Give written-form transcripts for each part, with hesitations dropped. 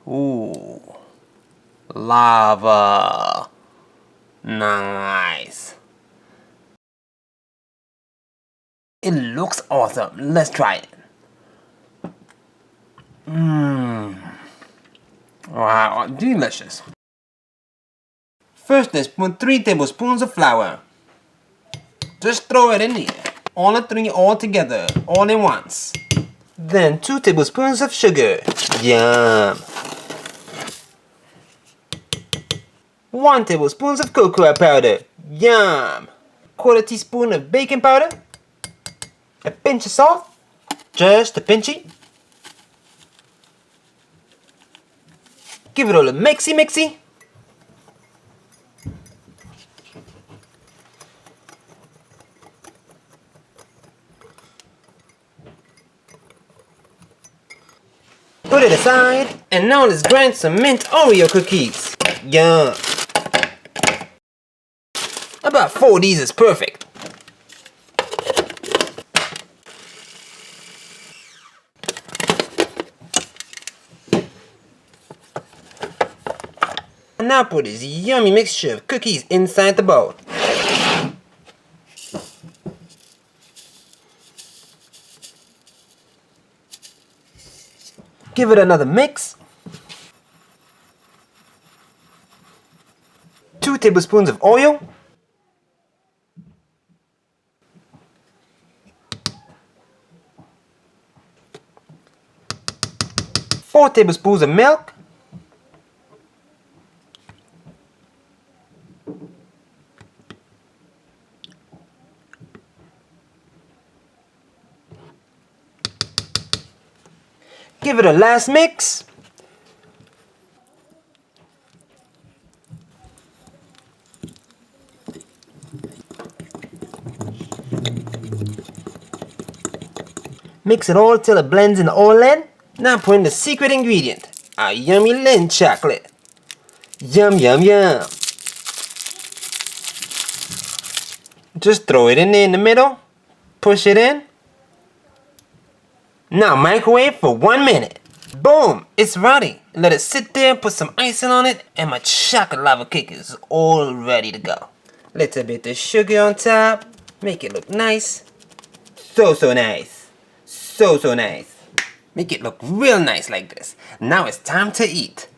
Ooh, lava. Nice. It looks awesome. Let's try it. Wow, delicious. First, let's put 3 tablespoons of flour. Just throw it in there. All the 3 all together, all at once. Then 2 tablespoons of sugar. Yum. 1 tablespoon of cocoa powder. Yum. 1/4 teaspoon of baking powder. A pinch of salt. Just a pinchy. Give it all a mixy. Put it aside, and now let's grind some mint Oreo cookies. Yum. About 4 of these is perfect. And now put this yummy mixture of cookies inside the bowl. Give it another mix. 2 tablespoons of Oreo. 4 tablespoons of milk. Give it a last mix. Mix it all till it blends in all in. Now put in the secret ingredient, our yummy Lindt chocolate. Yum, yum, yum. Just throw it in there in the middle. Push it in. Now microwave for 1 minute. Boom! It's ready. Let it sit there, put some icing on it, and my chocolate lava cake is all ready to go. Little bit of sugar on top. Make it look nice. So nice. So nice. Make it look real nice like this. Now it's time to eat.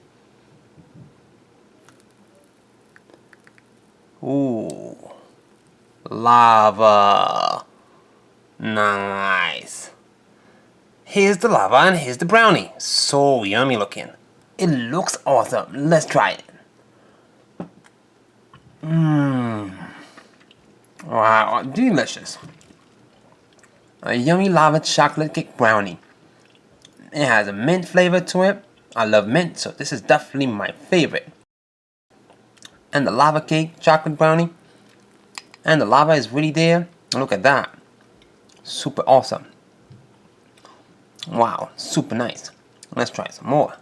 Ooh. Lava. Nice. Here's the lava and here's the brownie. So yummy looking. It looks awesome. Let's try it. Wow, delicious. A yummy lava chocolate cake brownie. It has a mint flavor to it. I love mint, so this is definitely my favorite. And the lava cake chocolate brownie. And the lava is really there. Look at that. Super awesome. Wow, super nice. Let's try some more.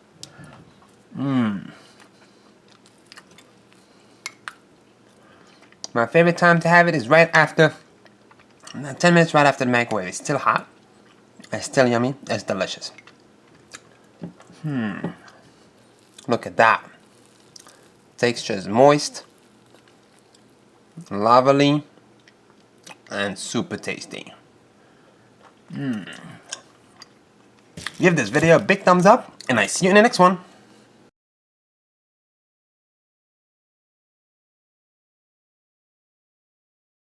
My favorite time to have it is right after 10 minutes right after the microwave. It's still hot. It's still yummy. It's delicious. Look at that. Texture is moist, lovely, and super tasty. Give this video a big thumbs up, and I see you in the next one.